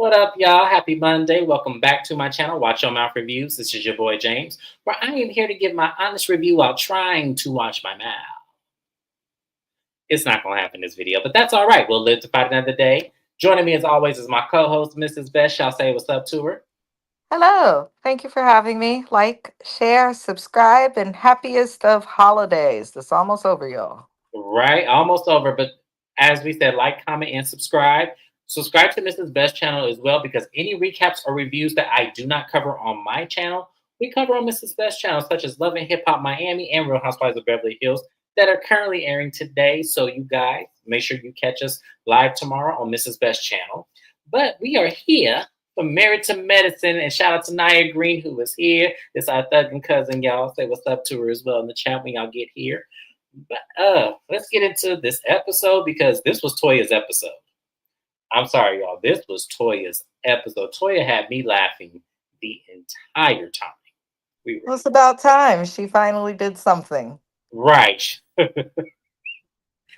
What up, y'all? Happy Monday. Welcome back to my channel, Watch Your Mouth Reviews. This is your boy James, where I am here to give my honest review while trying to watch my mouth. It's not going to happen in this video, but that's all right. We'll live to fight another day. Joining me as always is my co-host, Mrs. Best. Shall say what's up to her. Hello. Thank you for having me. Like, share, subscribe, and happiest of holidays. It's almost over, y'all. Right, almost over, but as we said, like, comment, and subscribe. Subscribe to Mrs. Best channel as well because any recaps or reviews that I do not cover on my channel, we cover on Mrs. Best channel, such as Love and Hip Hop Miami and Real Housewives of Beverly Hills that are currently airing today. So you guys, make sure you catch us live tomorrow on Mrs. Best channel. But we are here for Married to Medicine, and shout out to Nia Green who is here. It's our thugging cousin, y'all. Say what's up to her as well in the chat when y'all get here. But let's get into this episode because this was Toya's episode. I'm sorry, y'all. This was Toya's episode. Toya had me laughing the entire time. We were Well, it's about time she finally did something. right.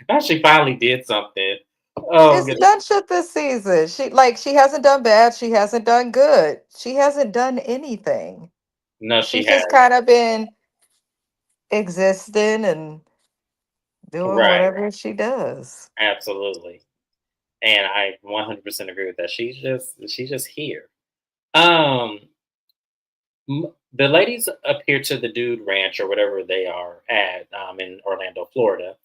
Now she finally did something. Oh, She's done shit this season. She hasn't done bad. She hasn't done good. She hasn't done anything. no, she She's has. just kind of been existing and doing Right. whatever she does. Absolutely. And I 100% agree with that. She's just here. Um, the ladies appear to the Dude Ranch or whatever they are at in Orlando, Florida.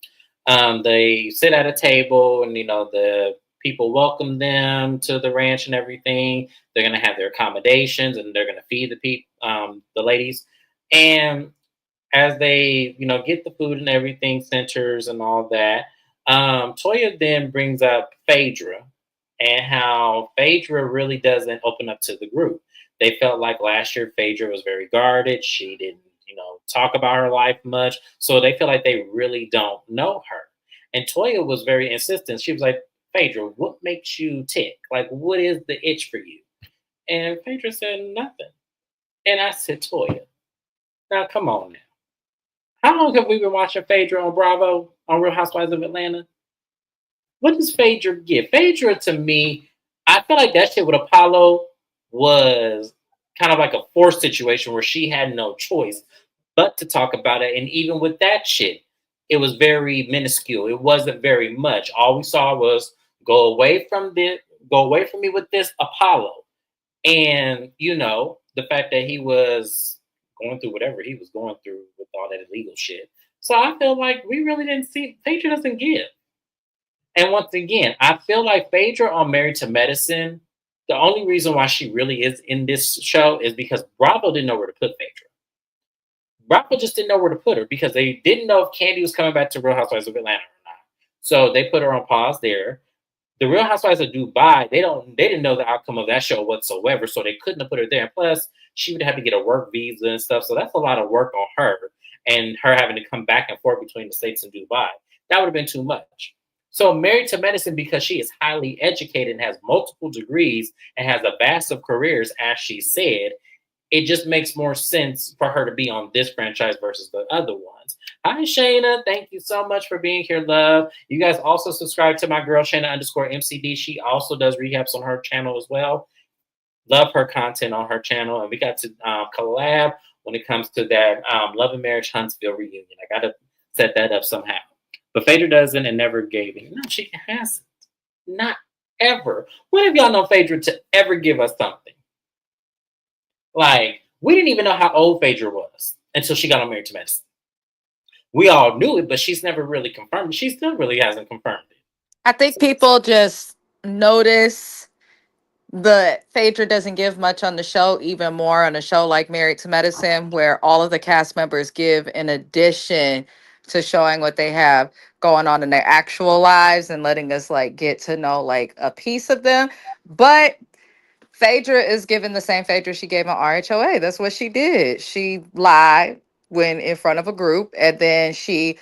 They sit at a table, and the people welcome them to the ranch and everything. They're gonna have their accommodations, and they're gonna feed the ladies. And as they get the food and everything, centers and all that, Toya then brings up Phaedra and how Phaedra really doesn't open up to the group. They felt like last year Phaedra was very guarded. She didn't, talk about her life much. So they feel like they really don't know her. And Toya was very insistent. She was like, Phaedra, what makes you tick? Like, what is the itch for you? And Phaedra said, nothing. And I said, Toya, now come on now. How long have we been watching Phaedra on Bravo, on Real Housewives of Atlanta? What does Phaedra give? Phaedra, to me, I feel like that shit with Apollo was kind of like a forced situation where she had no choice but to talk about it. And even with that shit, it was very minuscule. It wasn't very much. All we saw was go away from this, go away from me with this Apollo. And, the fact that he was going through whatever he was going through with all that illegal shit. So I feel like we really didn't see Phaedra doesn't give. And once again, I feel like Phaedra on Married to Medicine, the only reason why she really is in this show is because Bravo didn't know where to put Phaedra. Bravo just didn't know where to put her because they didn't know if Candy was coming back to Real Housewives of Atlanta or not. So they put her on pause there. The Real Housewives of Dubai, they didn't know the outcome of that show whatsoever, so they couldn't have put her there. And plus, she would have to get a work visa and stuff, so that's a lot of work on her, and her having to come back and forth between the States and Dubai. That would have been too much. So Married to Medicine, because she is highly educated and has multiple degrees and has a vast of careers, as she said, it just makes more sense for her to be on this franchise versus the other ones. Hi, Shayna. Thank you so much for being here, love. You guys also subscribe to my girl, Shayna _ MCD. She also does recaps on her channel as well. Love her content on her channel. And we got to collab when it comes to that Love and Marriage Huntsville reunion. I got to set that up somehow. But Phaedra doesn't and never gave it. No, she hasn't. Not ever. When have y'all known Phaedra to ever give us something? Like, we didn't even know how old Phaedra was until she got on Married to Medicine. We all knew it, but she's never really confirmed it. She still really hasn't confirmed it. I think people just notice the Phaedra doesn't give much on the show, even more on a show like Married to Medicine, where all of the cast members give in addition to showing what they have going on in their actual lives and letting us like get to know like a piece of them. But Phaedra is giving the same Phaedra she gave on RHOA. That's what she did. She lied when in front of a group, and then she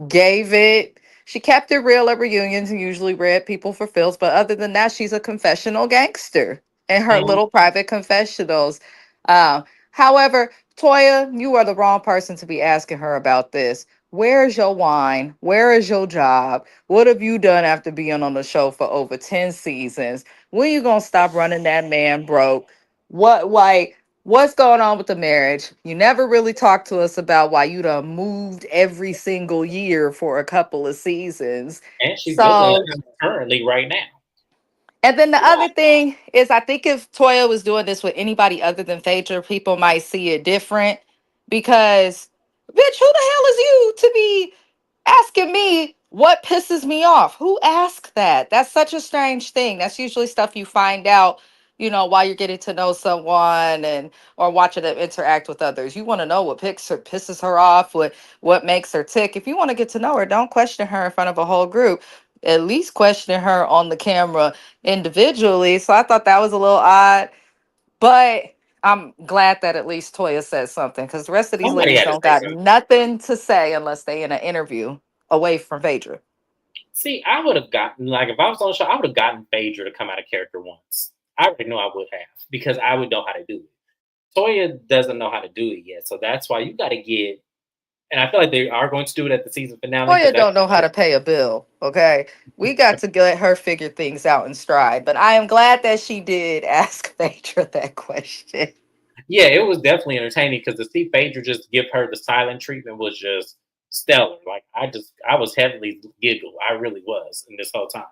gave it. She kept it real at reunions and usually read people for filth. But other than that, she's a confessional gangster in her Mhm. little private confessionals. However, Toya, you are the wrong person to be asking her about this. Where's your wine? Where is your job? What have you done after being on the show for over 10 seasons? When you gonna stop running that man broke? What like what's going on with the marriage? You never really talked to us about why you done moved every single year for a couple of seasons. And she's building So a house currently right now. and then the other thing is, I think if Toya was doing this with anybody other than Phaedra, people might see it different because, bitch, who the hell is you to be asking me what pisses me off? Who asked that? That's such a strange thing. That's usually stuff you find out, while you're getting to know someone and or watching them interact with others. You want to know what pisses her off, what makes her tick. If you want to get to know her, don't question her in front of a whole group. At least question her on the camera individually. So I thought that was a little odd, but I'm glad that at least Toya said something because the rest of these Somebody ladies had to don't say got something. nothing to say unless they in an interview away from Phaedra. See, I would have gotten like if I was on the show, I would have gotten Phaedra to come out of character once. I already know I would have because I would know how to do it. Toya doesn't know how to do it yet, so that's why you got to get. And I feel like they are going to do it at the season finale because Toya that's don't know how to pay a bill. Okay, we got to let her figure things out in stride. But I am glad that she did ask Phaedra that question. yeah, it was definitely entertaining because to see Phaedra just give her the silent treatment was just stellar. Like I was heavily giggled. I really was in this whole time.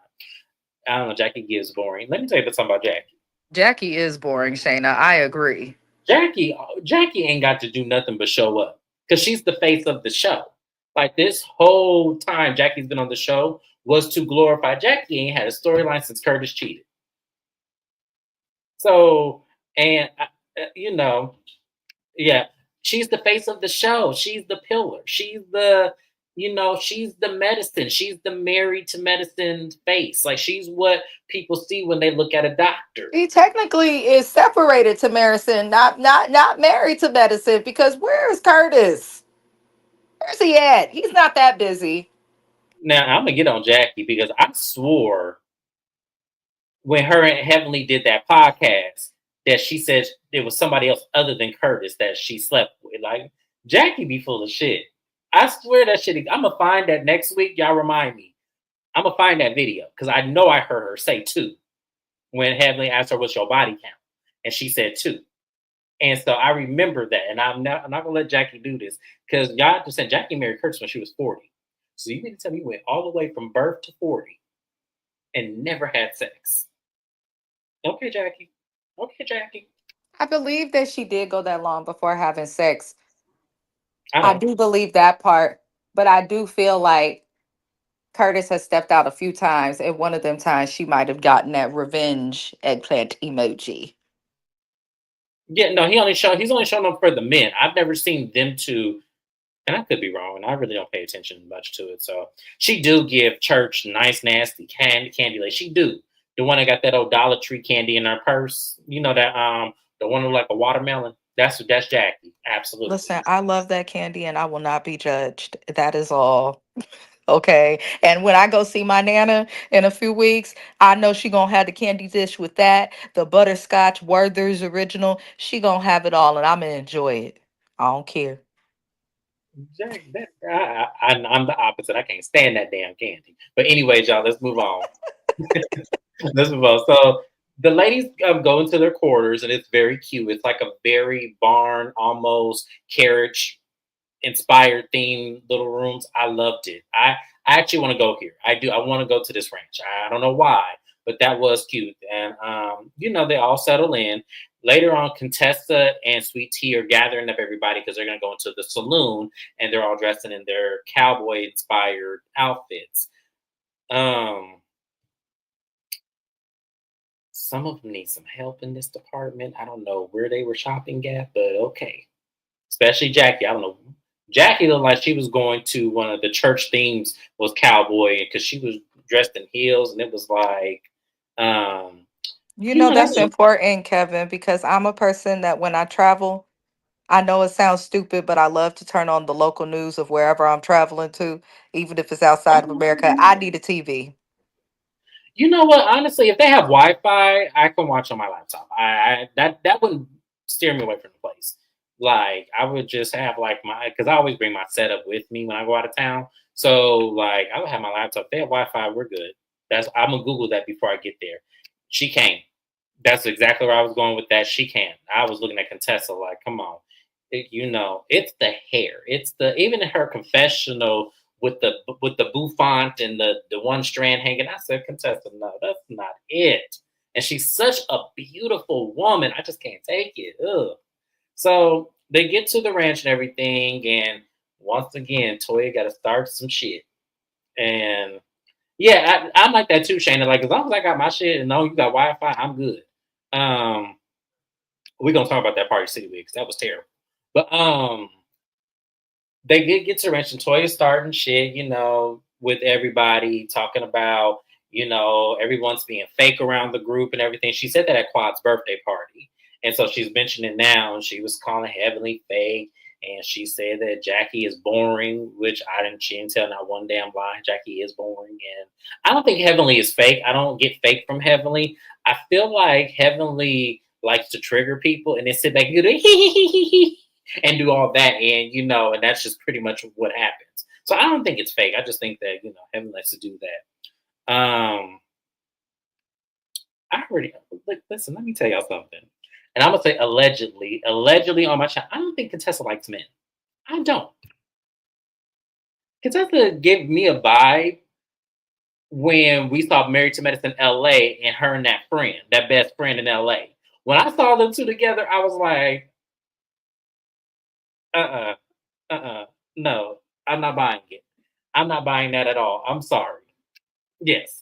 I don't know, Jackie Gibbs boring. Let me tell you something about Jackie. Jackie is boring, Shayna. I agree. Jackie ain't got to do nothing but show up because she's the face of the show. Like this whole time Jackie's been on the show was to glorify Jackie. Ain't had a storyline since Curtis cheated. So and you know, yeah, she's the face of the show. She's the pillar. She's the medicine. She's the married to medicine face. Like she's what people see when they look at a doctor. He technically is separated to Marison, not married to medicine. Because where is Curtis? Where's he at? He's not that busy. Now I'm gonna get on Jackie because I swore when her and Heavenly did that podcast that she said it was somebody else other than Curtis that she slept with. Like Jackie be full of shit. I swear that shit. I'm gonna find that next week. Y'all remind me. I'm gonna find that video because I know I heard her say two when Heavenly asked her what's your body count, and she said two. And so I remember that, and I'm not gonna let Jackie do this because y'all just said Jackie married Curtis when she was 40. So you mean to tell me you went all the way from birth to 40 and never had sex? Okay, Jackie. Okay, Jackie. I believe that she did go that long before having sex. I I don't. do believe that part, but I do feel like Curtis has stepped out a few times, and one of them times she might have gotten that revenge eggplant emoji. Yeah, no, he's only shown up for the men. I've never seen them two, and I could be wrong, and I really don't pay attention much to it. So she do give church nice, nasty candy. Like she do. The one that got that old Dollar Tree candy in her purse. You know that the one with like a watermelon. That's Jackie. Absolutely. Listen, I love that candy and I will not be judged. That is all. Okay. And when I go see my nana in a few weeks, I know she gonna have the candy dish with that, the butterscotch Werther's original. She gonna have it all and I'm gonna enjoy it. I don't care. I'm the opposite. I can't stand that damn candy. But anyways, y'all, let's move on. Let's move on. So the ladies go into their quarters, and it's very cute. It's like a very barn, almost carriage inspired theme little rooms. I loved it. I actually want to go here. I do. I want to go to this ranch. I don't know why, but that was cute. And they all settle in. Later on, Contessa and Sweet Tea are gathering up everybody because they're going to go into the saloon, and they're all dressed in their cowboy inspired outfits. Um, some of them need some help in this department. I don't know where they were shopping at, but okay. Especially Jackie. I don't know. Jackie looked like she was going to one of the church themes was cowboy because she was dressed in heels and it was like, um, That's that's important, Kevin, because I'm a person that when I travel, I know it sounds stupid, but I love to turn on the local news of wherever I'm traveling to, even if it's outside of America. I need a TV. you know what? Honestly, if they have Wi-Fi, I can watch on my laptop. That wouldn't steer me away from the place. Like I would just have like my because I always bring my setup with me when I go out of town. So like I would have my laptop. They have Wi-Fi. We're good. That's I'm gonna Google that before I get there. She came. That's exactly where I was going with that. She can. I was looking at Contessa like, come on. It's the hair. It's the even in her confessional with the bouffant and the one strand hanging. I said, Contessa, no, that's not it. And she's such a beautiful woman. I just can't take it. Ugh. So they get to the ranch and everything, and once again, Toya got to start some shit. And yeah, I'm like that too, Shayna. Like as long as I got my shit and know you got Wi-Fi, I'm good. Um, we're gonna talk about that Party City week 'cause that was terrible. But they get to ranch and Toya starting shit, with everybody talking about, everyone's being fake around the group and everything. She said that at Quad's birthday party. And so she's mentioning now, and she was calling Heavenly fake. And she said that Jackie is boring, which she didn't tell not one damn lie. Jackie is boring. And I don't think Heavenly is fake. I don't get fake from Heavenly. I feel like Heavenly likes to trigger people and then sit back and go, and do all that, and that's just pretty much what happens. So I don't think it's fake. I just think that Heaven likes to do that. I already listen. Let me tell y'all something, and I'm gonna say allegedly on my channel. I don't think Contessa likes men. I don't. Contessa gave me a vibe when we saw Married to Medicine L.A. and her and that best friend in L.A. When I saw them two together, I was like, uh-uh. No, I'm not buying it. I'm not buying that at all. I'm sorry. Yes.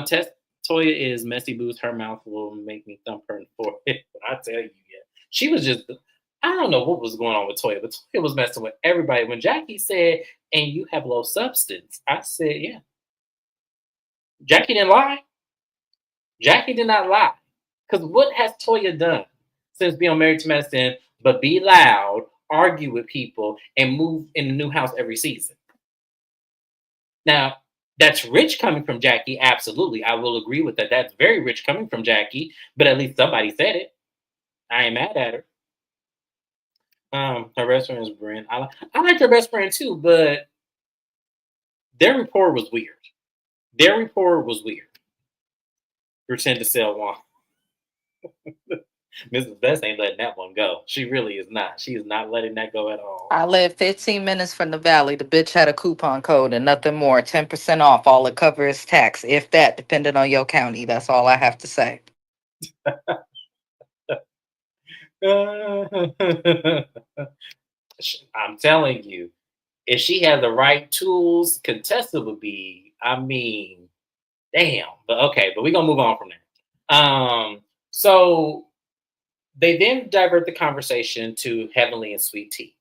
Tess Toya is messy boots. Her mouth will make me thump her in the forehead. But I tell you, yeah. She was just I don't know what was going on with Toya, but Toya was messing with everybody. When Jackie said, and you have low substance, I said, yeah. Jackie didn't lie. Jackie did not lie. Because what has Toya done since being Married to Medicine but be loud, argue with people, and move in a new house every season? Now, that's rich coming from Jackie. Absolutely. I will agree with that. That's very rich coming from Jackie, but at least somebody said it. I ain't mad at her. Her best friend is Brent. I like her best friend too, but their rapport was weird. Their rapport was weird. Pretend to sell one. Mrs. Best ain't letting that one go. She really is not. She is not letting that go at all. I live 15 minutes from the valley. The bitch had a coupon code and nothing more. 10% off. All it covers is tax. If that, depending on your county. That's all I have to say. I'm telling you, if she had the right tools, Contessa would be, damn. But okay, but we're gonna move on from that. So they then divert the conversation to Heavenly and Sweet Tea.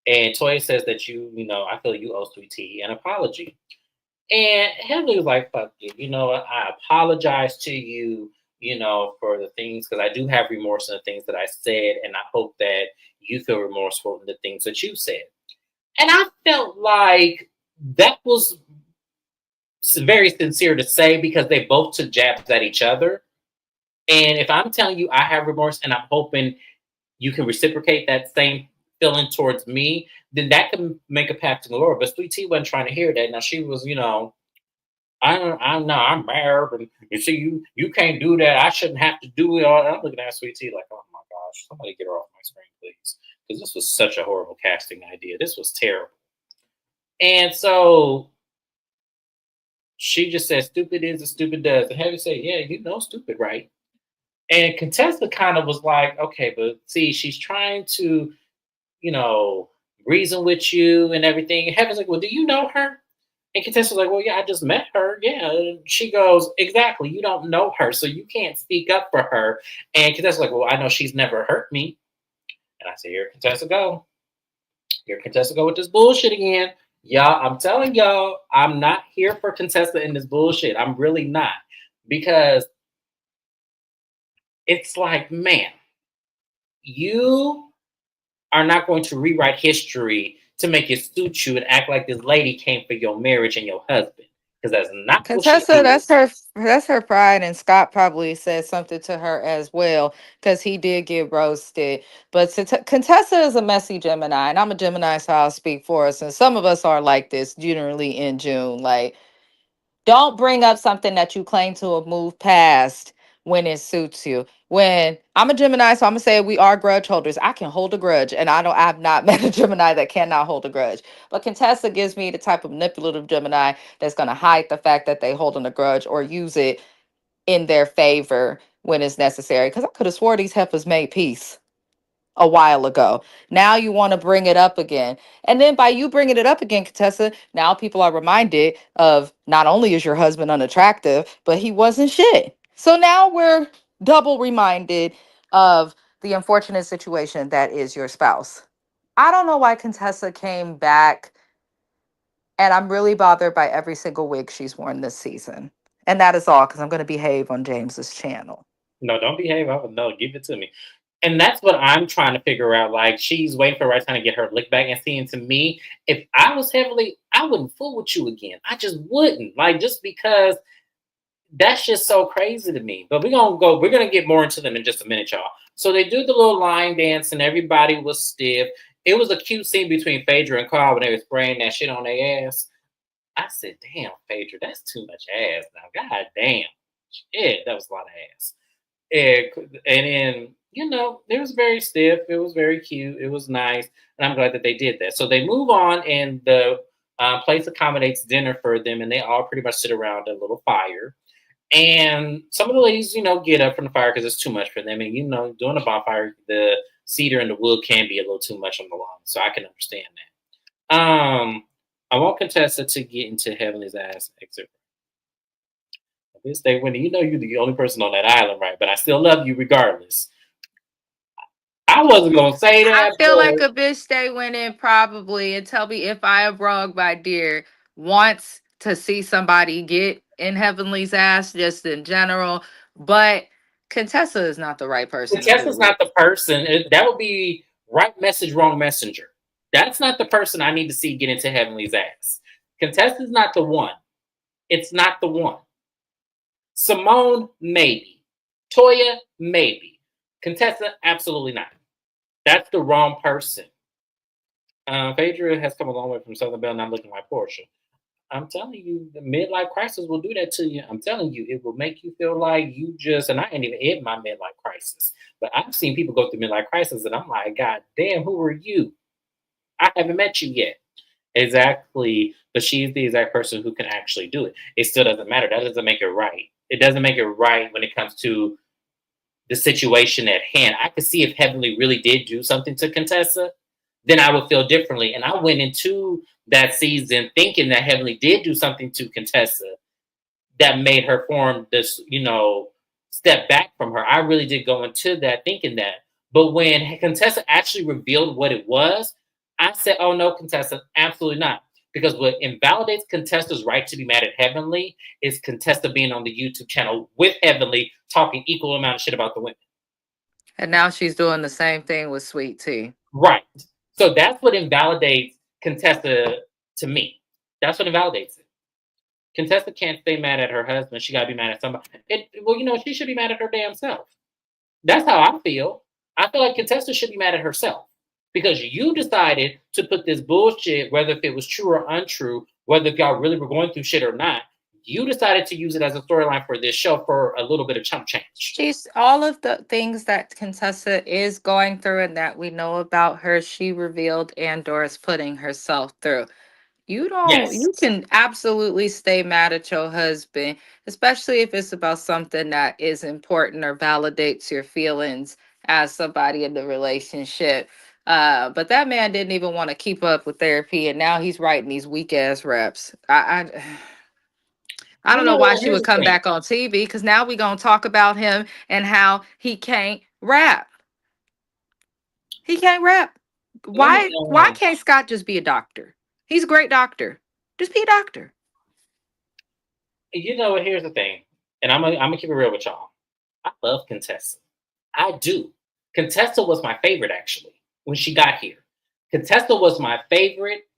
And Toya says that I feel you owe Sweet Tea an apology. And Heavenly was like, fuck you. I apologize to you, for the things, because I do have remorse in the things that I said. And I hope that you feel remorseful in the things that you said. And I felt like that was very sincere to say because they both took jabs at each other. And if I'm telling you I have remorse and I'm hoping you can reciprocate that same feeling towards me, then that can make a path to the Lord. But Sweet Tea wasn't trying to hear that. Now she was, I'm not, I'm married, and you see, you can't do that. I shouldn't have to do it. I'm looking at Sweet Tea like, oh my gosh, somebody get her off my screen, please, because this was such a horrible casting idea. This was terrible. And so she just said, "Stupid is as stupid does." And Heavy said, "Yeah, stupid, right?" And Contessa kind of was like, "Okay, but see, she's trying to, you know, reason with you and everything." And Heaven's like, "Well, do you know her?" And Contessa's like, "Well, yeah, I just met her. Yeah." And she goes, "Exactly. You don't know her, so you can't speak up for her." And Contessa's like, "Well, I know she's never hurt me." And I said, "Here, Contessa, go. Here, Contessa, go with this bullshit again." Y'all, I'm telling y'all, I'm not here for Contessa in this bullshit. I'm really not. Because it's like, man, you are not going to rewrite history to make it suit you and act like this lady came for your marriage and your husband. because that's not what she Contessa, did. that's her pride, and Scott probably said something to her as well because he did get roasted. But Contessa is a messy Gemini, and I'm a Gemini, so I'll speak for us. And some of us are like this generally in June. Like, don't bring up something that you claim to have moved past when it suits you. When I'm a Gemini, so I'm gonna say we are grudge holders. I can hold a grudge, and I've not met a Gemini that cannot hold a grudge. But Contessa gives me the type of manipulative Gemini that's gonna hide the fact that they holding a grudge or use it in their favor when it's necessary. Because I could have swore these heifers made peace a while ago. Now you want to bring it up again. And then by you bringing it up again, Contessa, now people are reminded of not only is your husband unattractive, but he wasn't shit. So now we're double reminded of the unfortunate situation that is your spouse. I don't know why Contessa came back, and I'm really bothered by every single wig she's worn this season. And that is all because I'm going to behave on James's channel. No, don't behave. I would no, give it to me. And that's what I'm trying to figure out. Like she's waiting for the right time to get her lick back. And seeing to me, if I was heavily, I wouldn't fool with you again. I just wouldn't. Like just because that's just so crazy to me. But we're gonna get more into them in just a minute, y'all. So they do the little line dance and everybody was stiff. It was a cute scene between Phaedra and Carl when they were spraying that shit on their ass. I said, damn, Phaedra, that's too much ass now. God damn. Shit, that was a lot of ass. And then, it was very stiff. It was very cute. It was nice. And I'm glad that they did that. So they move on, and the place accommodates dinner for them, and they all pretty much sit around a little fire. And some of the ladies, get up from the fire because it's too much for them. And, doing a bonfire, the cedar and the wood can be a little too much on the lawn. So I can understand that. I want Contessa to get into Heavenly's ass exit. This day, Wendy, you're the only person on that island, right? But I still love you regardless. I wasn't gonna say I that, feel but like a bitch they went in probably and tell me if I am wrong, my dear, wants to see somebody get in Heavenly's ass just in general. But Contessa is not the right person to Contessa's do it. not the person. That would be right message, wrong messenger. That's not the person I need to see get into Heavenly's ass. Contessa's not the one. It's not the one. Simone, maybe. Toya, maybe. Contessa, absolutely not. That's the wrong person. Phaedra has come a long way from Southern Belle, not looking like Portia. I'm telling you, the midlife crisis will do that to you. I'm telling you, it will make you feel like you just, and I ain't even in my midlife crisis, but I've seen people go through midlife crisis, and I'm like, God damn, who are you? I haven't met you yet. Exactly. But she's the exact person who can actually do it. It still doesn't matter. That doesn't make it right. It doesn't make it right when it comes to the situation at hand. I could see if Heavenly really did do something to Contessa, then I would feel differently. And I went into that season thinking that Heavenly did do something to Contessa that made her form this, step back from her. I really did go into that thinking that. But when Contessa actually revealed what it was, I said, oh no, Contessa, absolutely not. Because what invalidates Contessa's right to be mad at Heavenly is Contessa being on the YouTube channel with Heavenly talking equal amount of shit about the women. And now she's doing the same thing with Sweet Tea. Right. So that's what invalidates Contessa to me. That's what invalidates it. Contessa can't stay mad at her husband. She got to be mad at somebody. She should be mad at her damn self. That's how I feel. I feel like Contessa should be mad at herself because you decided to put this bullshit, whether if it was true or untrue, whether if y'all really were going through shit or not, you decided to use it as a storyline for this show for a little bit of chump change. She's all of the things that Contessa is going through and that we know about her, she revealed and Doris putting herself through. Yes. You can absolutely stay mad at your husband, especially if it's about something that is important or validates your feelings as somebody in the relationship. But that man didn't even want to keep up with therapy, and now he's writing these weak ass raps. I don't know why she Here's would the come thing. back on TV because now we're gonna talk about him and how he can't rap. He can't rap. Let me Why can't Scott just be a doctor? He's a great doctor. Just be a doctor. here's the thing, and I'm gonna keep it real with y'all. I love Contessa. I do. Contessa was my favorite actually when she got here. Contessa was my favorite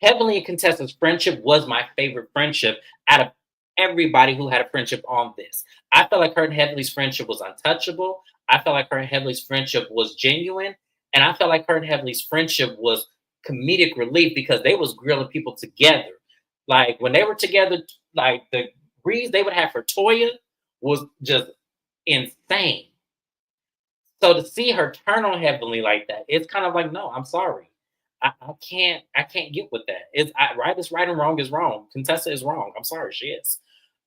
Heavenly and Contessa's friendship was my favorite friendship out of everybody who had a friendship on this. I felt like her and Heavenly's friendship was untouchable. I felt like her and Heavenly's friendship was genuine, and I felt like her and Heavenly's friendship was comedic relief because they was grilling people together. Like when they were together, like the breeze they would have for Toya was just insane. So to see her turn on Heavenly like that, it's kind of like, no, I'm sorry. I can't get with that. Right is right and wrong is wrong. Contessa is wrong. I'm sorry, she is.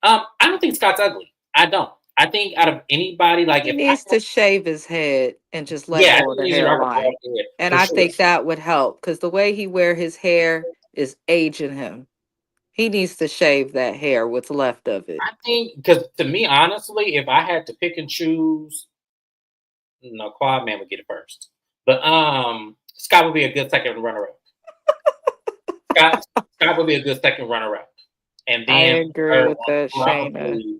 I don't think Scott's ugly. I don't. I think out of anybody, like He if I needs to shave his head and just let yeah, I go think of he the needs to rock a bald hairline. head And for I sure. think that would help because the way he wear his hair is aging him. He needs to shave that hair, what's left of it. I think because to me, honestly, if I had to pick and choose, no, Quad Man would get it first. But Scott would be a good second runner up. Scott Scott would be a good second runner up. And I then agree third with one that, Shayna.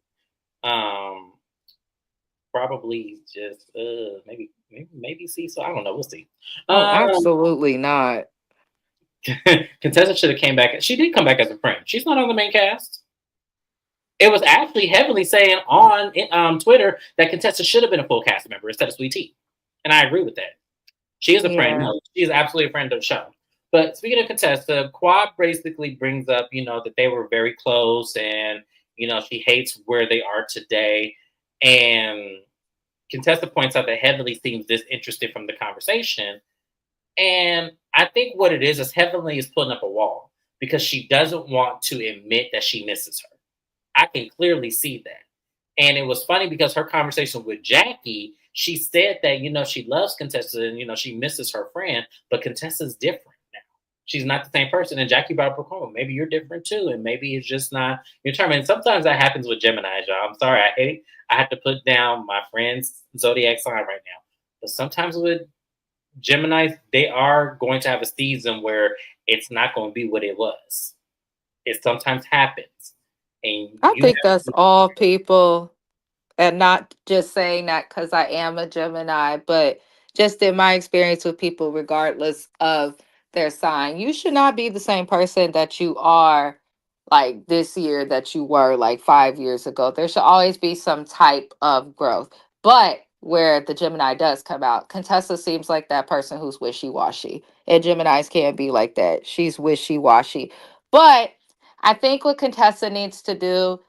um probably just maybe Cecil. I don't know. We'll see. Oh, Um absolutely not. Contessa should have came back. She did come back as a friend. She's not on the main cast. It was actually heavily saying on Twitter that Contessa should have been a full cast member instead of Sweet Tea. And I agree with that. She is a friend. Yeah. No, she is absolutely a friend of the show. But speaking of Contessa, Quad basically brings up, that they were very close and, she hates where they are today. And Contessa points out that Heavenly seems disinterested from the conversation. And I think what it is Heavenly is putting up a wall because she doesn't want to admit that she misses her. I can clearly see that. And it was funny because her conversation with Jackie, she said that, she loves Contessa and, she misses her friend, but Contessa's different now. She's not the same person. And Jackie brought up, oh, maybe you're different too. And maybe it's just not your term. And sometimes that happens with Gemini, y'all. I'm sorry. I have to put down my friend's zodiac sign right now. But sometimes with Geminis, they are going to have a season where it's not going to be what it was. It sometimes happens. And I you think that's have all people, and not just saying that because I am a Gemini, but just in my experience with people, regardless of their sign, you should not be the same person that you are like this year that you were like 5 years ago. There should always be some type of growth. But where the Gemini does come out, Contessa seems like that person who's wishy washy. And Geminis can't be like that. She's wishy washy. But I think what Contessa needs to do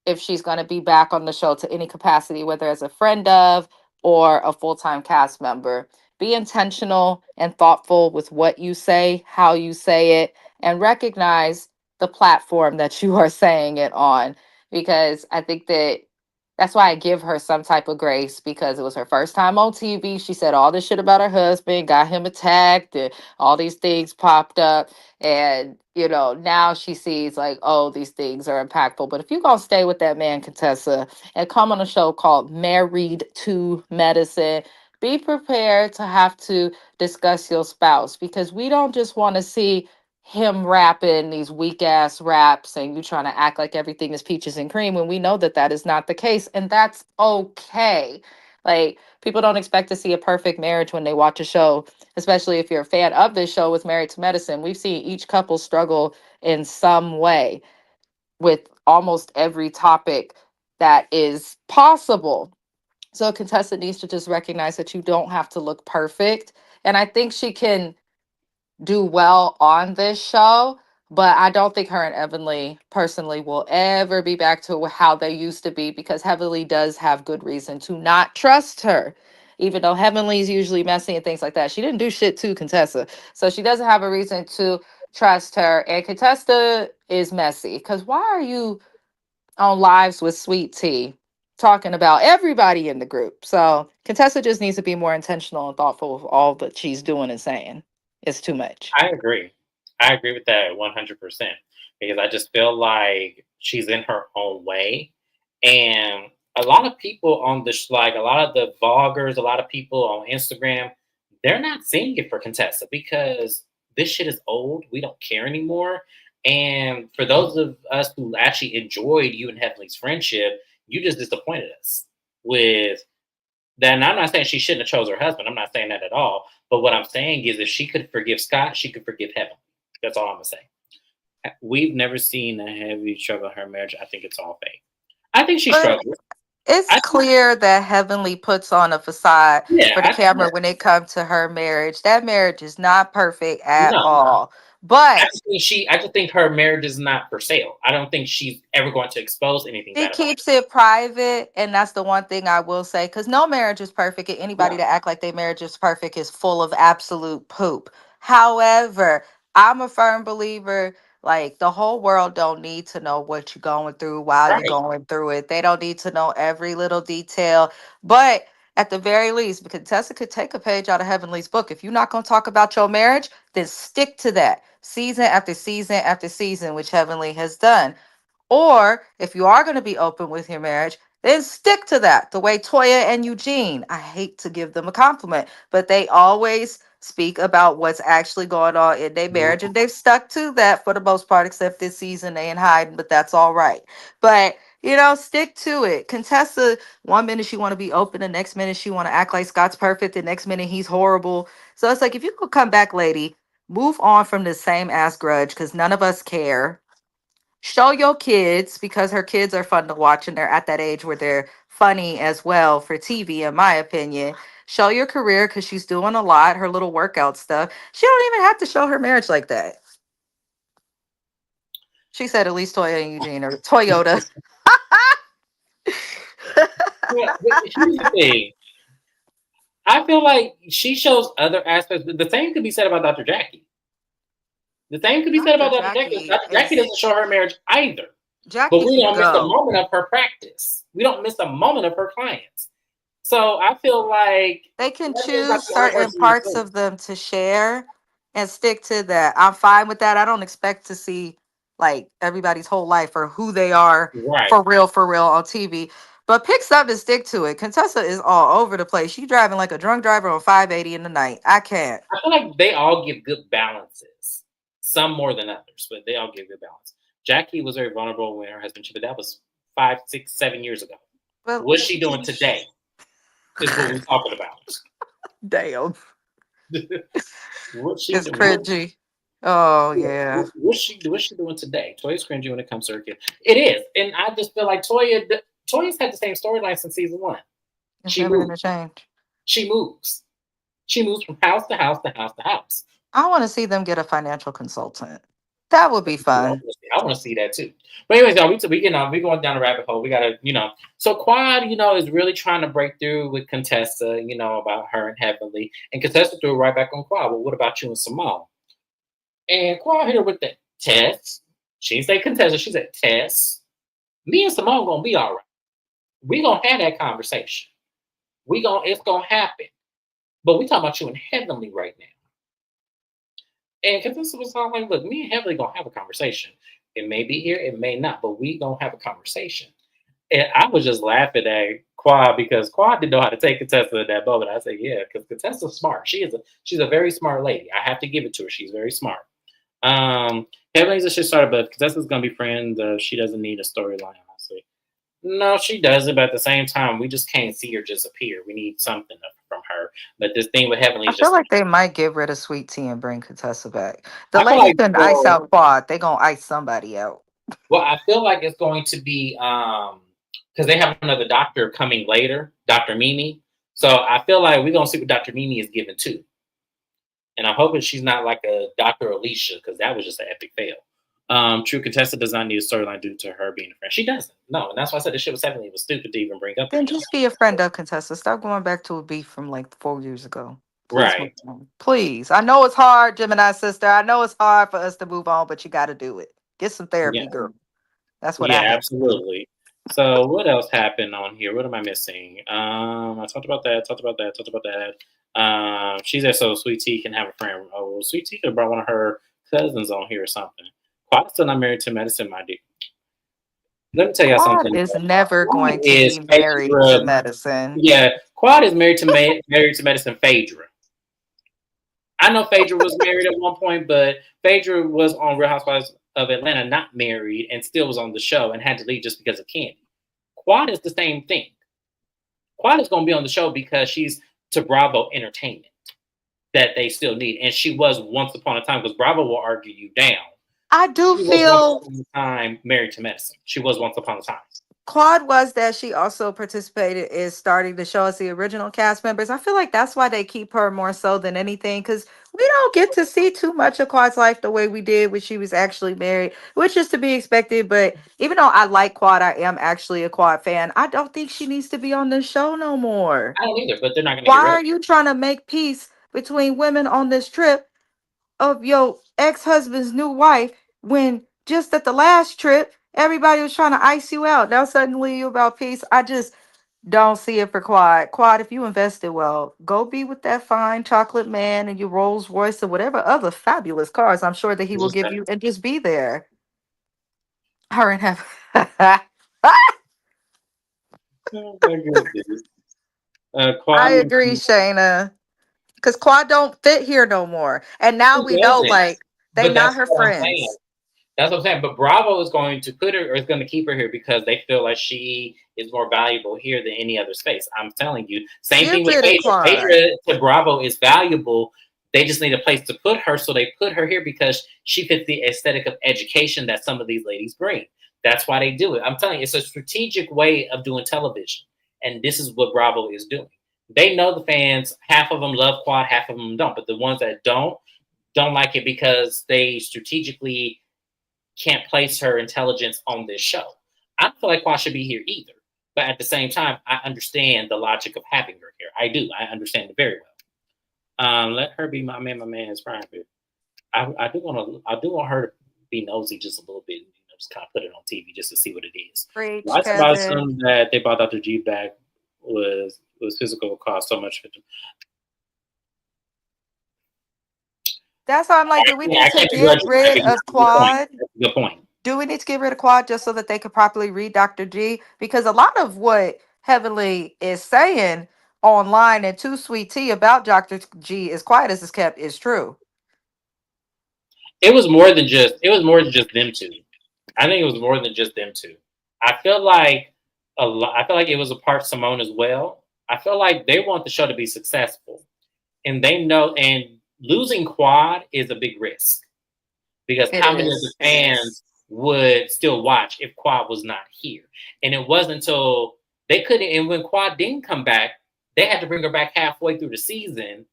if she's going to be back on the show to any capacity, whether as a friend of or a full time cast member. Be intentional and thoughtful with what you say, how you say it, and recognize the platform that you are saying it on. Because I think that's why I give her some type of grace because it was her first time on TV. She said all this shit about her husband, got him attacked, and all these things popped up. And, now she sees like, oh, these things are impactful. But if you're going to stay with that man, Contessa, and come on a show called Married to Medicine, be prepared to have to discuss your spouse because we don't just want to see him rapping these weak ass raps and you trying to act like everything is peaches and cream when we know that that is not the case. And that's okay. Like, people don't expect to see a perfect marriage when they watch a show, especially if you're a fan of this show with Married to Medicine. We've seen each couple struggle in some way with almost every topic that is possible. So a contestant needs to just recognize that you don't have to look perfect. And I think she can do well on this show, but I don't think her and Heavenly personally will ever be back to how they used to be because Heavenly does have good reason to not trust her. Even though Heavenly is usually messy and things like that, she didn't do shit to Contessa. So she doesn't have a reason to trust her. And Contessa is messy because why are you on lives with Sweet Tea talking about everybody in the group? So Contessa just needs to be more intentional and thoughtful of all that she's doing and saying. It's too much. I agree. I agree with that 100% because I just feel like she's in her own way. And a lot of people on this, like a lot of the vloggers, a lot of people on Instagram, they're not seeing it for Contessa because this shit is old. We don't care anymore. And for those of us who actually enjoyed you and Heavenly's friendship, you just disappointed us with then I'm not saying she shouldn't have chose her husband. I'm not saying that at all. But what I'm saying is if she could forgive Scott, she could forgive Heaven. That's all I'm gonna say. we've never seen a heavy struggle in her marriage. I think it's all fake. I think she But struggles. it's I think, clear that Heavenly puts on a facade yeah, for the I think camera when it comes to her marriage. That marriage is not perfect at no. all. But I just think her marriage is not for sale. I don't think she's ever going to expose anything she bad about keeps it private, and that's the one thing I will say. Because no marriage is perfect, and it. anybody No. that act like their marriage is perfect is full of absolute poop. However, I'm a firm believer. Like the whole world don't need to know what you're going through while you're Right. going through it. They don't need to know every little detail. But at the very least, because Tessa could take a page out of Heavenly's book. If you're not going to talk about your marriage, then stick to that season after season after season, which Heavenly has done. Or if you are going to be open with your marriage, then stick to that. The way Toya and Eugene, I hate to give them a compliment, but they always speak about what's actually going on in their marriage, and they've stuck to that for the most part, except this season they ain't hiding, but that's all right. But stick to it. Contessa, one minute she want to be open, the next minute she want to act like Scott's perfect, the next minute he's horrible. So it's like if you could come back, lady, move on from this same ass grudge because none of us care. Show your kids because her kids are fun to watch and they're at that age where they're funny as well for TV, in my opinion. Show your career because she's doing a lot, her little workout stuff. She don't even have to show her marriage like that. She said at least Toya and Eugene or Toyota. Yeah, but here's the thing. I feel like she shows other aspects. The same could be said about Dr. Jackie. The same could be said Dr. about Dr. Jackie. Jackie Dr. Jackie is doesn't show her marriage either. But Jackie we can don't miss a go. moment of her practice. We don't miss a moment of her clients. So I feel like They can Heather's not choose the only certain person in the parts story. of them to share and stick to that. I'm fine with that. I don't expect to see like everybody's whole life or who they are Right. for real on TV. But pick something and stick to it. Contessa is all over the place. She driving like a drunk driver on 580 in the night. I can't. I feel like they all give good balances. Some more than others, but they all give good balance. Jackie was very vulnerable when her husband cheated. That was 5, 6, 7 years ago. Well, What's she doing today? Is what we're talking about. damn. What she It's do- what, cringy. Oh yeah, yeah. what's she doing today? Toya's cringy when it comes to her kid. It is, and I just feel like Toya's had the same storyline since season one. It's She never moves. gonna change. She moves. She moves from house to house to house to house. I want to see them get a financial consultant. That would be fun. I want to see that too. But anyways, y'all, we going down the rabbit hole. We gotta, So Quad, is really trying to break through with Contessa, about her and Heavenly, and Contessa threw it right back on Quad. Well, what about you and Simone? And Quad hit her with the Tess. She didn't say Contessa. She said Tess. Me and Simone gonna be all right. We gonna have that conversation. It's gonna happen. But we talking about you and Heavenly right now. And Contessa was all like, look, me and Heavenly gonna have a conversation. It may be here, it may not, but we gonna have a conversation. And I was just laughing at Quad because Quad didn't know how to take Contessa in that moment. I said, yeah, because Contessa's smart. She's a very smart lady. I have to give it to her. She's very smart. Heavenly's a shit starter, but Contessa's gonna be friends. She doesn't need a storyline, honestly. No, she doesn't, but at the same time, we just can't see her just appear. We need something from her. But this thing with Heavenly I is feel just, like they might get rid of Sweet Tea and bring Contessa back. The I feel lady like, couldn't ice out Quad. They gonna ice somebody out. well, I feel like it's going to be because they have another doctor coming later, Dr. Mimi. So I feel like we're gonna see what Dr. Mimi is given too. And I'm hoping she's not like a Dr. Alicia, because that was just an epic fail. True Contessa does not need a storyline due to her being a friend. She doesn't. No, and that's why I said the shit was Heavenly. It was stupid to even bring up Then again. just be a friend of Contessa. Stop going back to a beef from like 4 years ago. Please move Right. on. Please. I know it's hard, Gemini sister. I know it's hard for us to move on, but you got to do it. Get some Yeah. therapy, girl. That's what I Yeah, have to do. absolutely. So what else happened on here? What am I missing? I talked about that. Talked about that. She said so Sweet Tea can have a friend. Oh, well, Sweet Tea could have brought one of her cousins on here or something. Quad's still not married to Medicine, my dude. Let me tell y'all Quad something. is never Quad going to is be married to Phaedra. medicine. Yeah, Quad is married to Medicine Phaedra. I know Phaedra was married at one point, but Phaedra was on Real Housewives of Atlanta, not married, and still was on the show and had to leave just because of Candy. Quad is the same thing. Quad is going to be on the show because she's to Bravo Entertainment that they still need. And she was once upon a time, because Bravo will argue you down. I do She was once feel upon a time married to medicine. She was once upon a time. Quad was that she also participated in starting the show as the original cast members. I feel like that's why they keep her more so than anything, because we don't get to see too much of Quad's life the way we did when she was actually married, which is to be expected. But even though I like Quad, I am actually a Quad fan. I don't think she needs to be on this show no more. I don't either, but they're not going to Why get rid of are you trying to make peace between women on this trip of your ex-husband's new wife when just at the last trip everybody was trying to ice you out? Now suddenly you about peace. I just don't see it for Quad. Quad, if you invested well, go be with that fine chocolate man and your Rolls Royce or whatever other fabulous cars I'm sure that he will give her. you, and just be there. Her and have Oh my goodness. I Quad, agree, Shayna. Because Quad don't fit here no more. And now who we know doesn't? like they But not that's her what I'm saying. friends. That's what I'm saying. But Bravo is going to put her, or is going to keep her here because they feel like she is more valuable here than any other space. I'm telling you. Same Get thing with rid of Phaedra. Quad. Phaedra to Bravo is valuable. They just need a place to put her, so they put her here because she fits the aesthetic of education that some of these ladies bring. That's why they do it. I'm telling you, it's a strategic way of doing television, and this is what Bravo is doing. They know the fans. Half of them love Quad, half of them don't. But the ones that don't like it because they strategically can't place her intelligence on this show. I don't feel like Qua should be here either. But at the same time, I understand the logic of having her here. I do. I understand it very well. Let her be my man. My man is private. I do want to. I do want her to be nosy just a little bit. Just kind of put it on TV just to see what it is. Preach, Why somebody Kevin. assumed that they brought Dr. G back was physical cost so much for them. That's why I'm like, do we need I to can't get begrudge you that rid because of that's a good point. Quad? That's a good point. Do we need to get rid of Quad just so that they could properly read Dr. G? Because a lot of what Heavenly is saying online and to Sweet Tea about Dr. G, as quiet as it's kept, is true. It was more than just them two. I think it was more than just them two. I feel like I feel like it was a part Simone as well. I feel like they want the show to be successful, and they know. And losing Quad is a big risk because It how many of the is. fans would still watch if Quad was not here? And it wasn't until they couldn't. And when Quad didn't come back, they had to bring her back halfway through the season.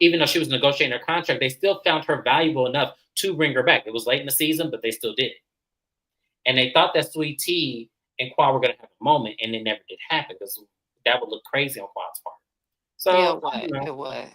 Even though she was negotiating her contract, they still found her valuable enough to bring her back. It was late in the season, but they still did it. And they thought that Sweet Tea and Quad were going to have a moment, and it never did happen because that would look crazy on Quad's part. Yeah, So I don't what? know. It would.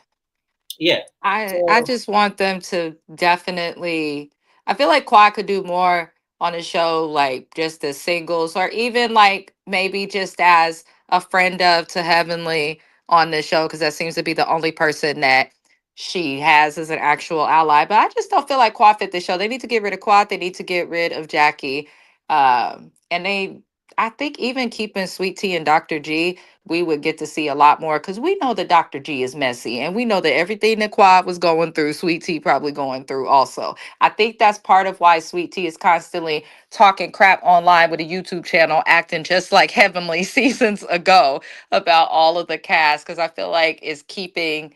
Yeah. I So just want them to definitely. I feel like Quad could do more on a show, like just as singles, or even like maybe just as a friend of to Heavenly on the show, because that seems to be the only person that she has as an actual ally. But I just don't feel like Quad fit the show. They need to get rid of Quad. They need to get rid of Jackie. And they, I think, even keeping Sweet Tea and Dr. G, we would get to see a lot more because we know that Dr. G is messy and we know that everything that Quad was going through, Sweet Tea probably going through also. I think that's part of why Sweet Tea is constantly talking crap online with a YouTube channel, acting just like Heavenly seasons ago about all of the cast, because I feel like it's keeping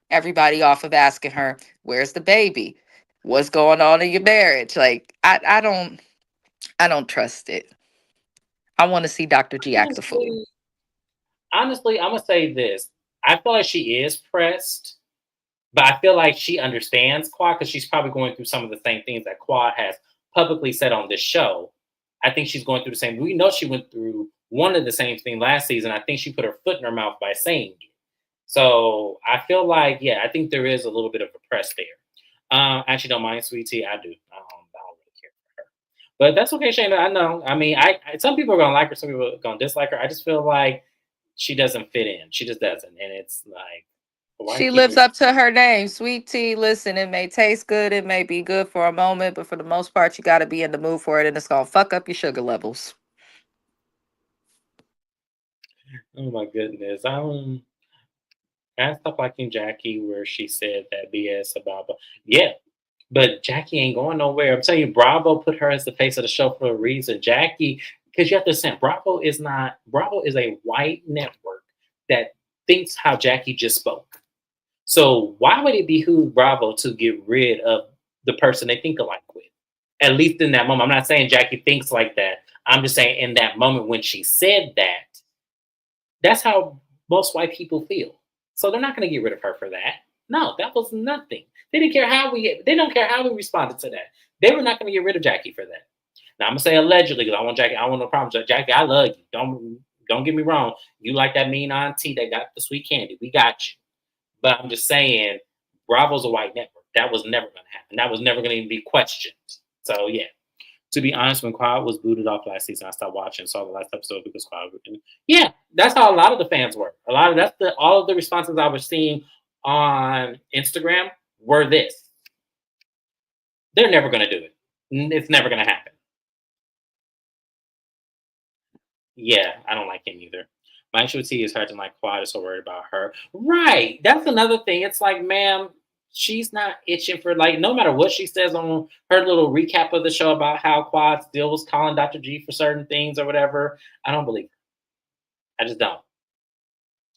everybody off of asking her, where's the baby? What's going on in your marriage? Like, I don't trust it. I want to see Dr. G act the fool. honestly, honestly, I'm gonna say this. I feel like she is pressed, but I feel like she understands Quad because she's probably going through some of the same things that Quad has publicly said on this show. I think she's going through the same. We know she went through one of the same thing last season. I think she put her foot in her mouth by saying it. So I feel like, yeah, I think there is a little bit of a press there. I actually don't mind Sweet Tea. I do. I don't really care for her, but that's okay, Shayna. I know. I mean, some people are gonna like her, some people are gonna dislike her. I just feel like she doesn't fit in. She just doesn't, and it's like, why She keep? lives up to her name. Sweet tea. Listen, it may taste good, it may be good for a moment, but for the most part, you got to be in the mood for it, and it's gonna fuck up your sugar levels. Oh my goodness. I stopped liking Jackie where she said that BS about, but yeah, but Jackie ain't going nowhere. I'm telling you, Bravo put her as the face of the show for a reason. Jackie, because you have to understand, Bravo is a white network that thinks how Jackie just spoke. So why would it behoove Bravo to get rid of the person they think alike with? At least in that moment. I'm not saying Jackie thinks like that. I'm just saying in that moment when she said that, that's how most white people feel. So they're not going to get rid of her for that. No, that was nothing. They didn't care how we. They don't care how we responded to that. They were not going to get rid of Jackie for that. Now I'm gonna say allegedly because I want Jackie. I want no problems. Jackie, I love you. Don't get me wrong. You like that mean auntie that got the sweet candy. We got you. But I'm just saying, Bravo's a white network. That was never going to happen. That was never going to be questioned. So yeah. To be honest, when Quad was booted off last season, I stopped watching. Saw the last episode because Quad. Yeah, that's how a lot of the fans were. A lot of all of the responses I was seeing on Instagram were this. They're never going to do it. It's never going to happen. Yeah, I don't like him either. My issue with T is hurting like Quad is so worried about her. Right. That's another thing. It's like, ma'am, she's not itching for like no matter what she says on her little recap of the show about how Quad still was calling Dr. G for certain things or whatever. I don't believe her. I just don't.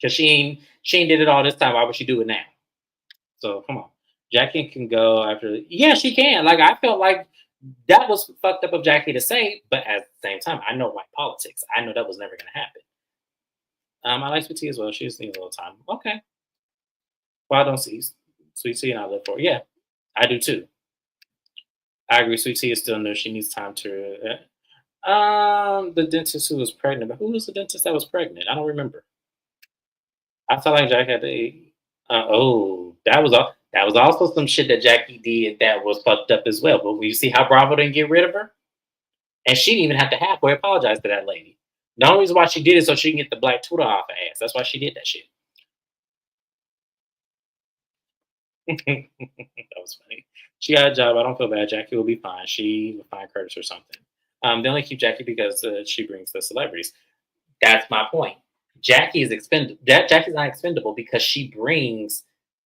Because she ain't did it all this time. Why would she do it now? So come on. Jackie can go after yeah, she can. Like I felt like that was fucked up of Jackie to say, but at the same time, I know white politics. I know that was never gonna happen. I like Sweet Tea as well. She just needs a little time. Okay. Well, I don't see Sweet Tea and I live for. Yeah, I do too. I agree. Sweet Tea is still new. She needs time to. The dentist who was pregnant. But who was the dentist that was pregnant? I don't remember. I felt like Jack had to. Oh, that was all. That was also some shit that Jackie did that was fucked up as well. But you see how Bravo didn't get rid of her, and she didn't even have to halfway apologize to that lady. The only reason why she did it so she can get the black Twitter off her ass. That's why she did that shit. That was funny. She got a job. I don't feel bad. Jackie will be fine. She will find Curtis or something. They only keep Jackie because she brings the celebrities. That's my point. Jackie is expendable. Jackie's not expendable because she brings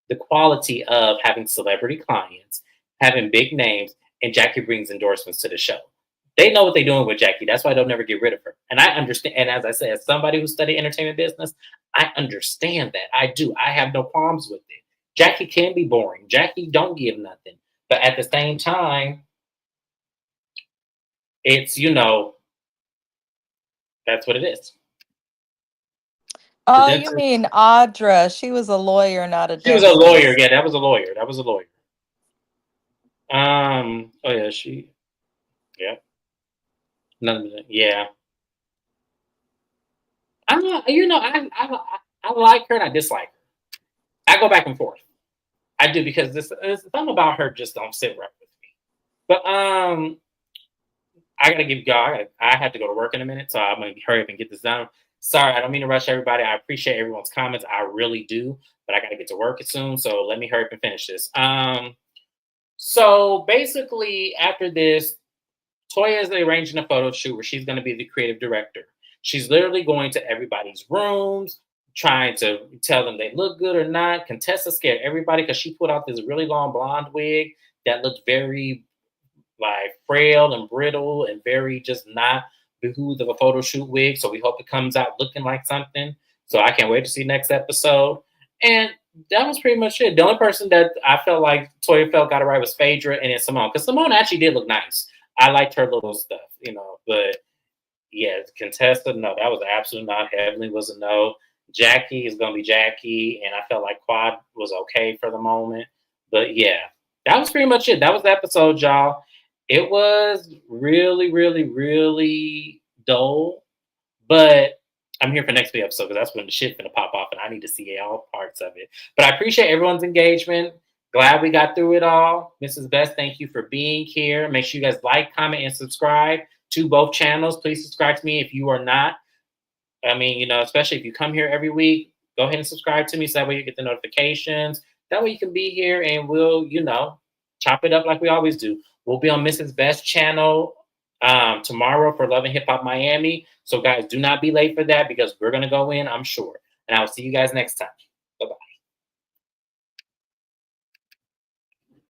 the quality of having celebrity clients, having big names, and Jackie brings endorsements to the show. They know what they're doing with Jackie. That's why they'll never get rid of her. And I understand. And as I said, as somebody who studied entertainment business, I understand that. I do. I have no problems with it. Jackie can be boring. Jackie don't give nothing. But at the same time, it's that's what it is. The Oh, you dentist. mean Audra? She was a lawyer, not a She was a lawyer. dentist. Yeah, that was a lawyer. That was a lawyer. Oh yeah, she. Yeah. None of that. Yeah. I'm not. I like her and I dislike her. I go back and forth. I do because this something about her just don't sit right with me. But I gotta give y'all. I have to go to work in a minute, so I'm gonna hurry up and get this done. Sorry, I don't mean to rush everybody. I appreciate everyone's comments. I really do, but I gotta get to work soon. So let me hurry up and finish this. So basically, after this, Toya is arranging a photo shoot where she's going to be the creative director. She's literally going to everybody's rooms, trying to tell them they look good or not. Contessa scared everybody because she put out this really long blonde wig that looked very like frail and brittle and very just not behooved of a photo shoot wig. So we hope it comes out looking like something. So I can't wait to see next episode. And that was pretty much it. The only person that I felt like Toya felt got it right was Phaedra and then Simone. Because Simone actually did look nice. I liked her little stuff, But yeah, Contessa, no, that was absolutely not. Heavenly was a no. Jackie is going to be Jackie. And I felt like Quad was okay for the moment. But yeah, that was pretty much it. That was the episode, y'all. It was really, really, really dull. But I'm here for next week's episode because that's when the shit's gonna pop off and I need to see all parts of it. But I appreciate everyone's engagement. Glad we got through it all. Mrs. Best, thank you for being here. Make sure you guys like, comment, and subscribe to both channels. Please subscribe to me if you are not. I mean, especially if you come here every week, go ahead and subscribe to me so that way you get the notifications. That way you can be here and we'll, chop it up like we always do. We'll be on Mrs. Best channel tomorrow for Love and Hip Hop Miami. So guys, do not be late for that because we're going to go in, I'm sure. And I'll see you guys next time.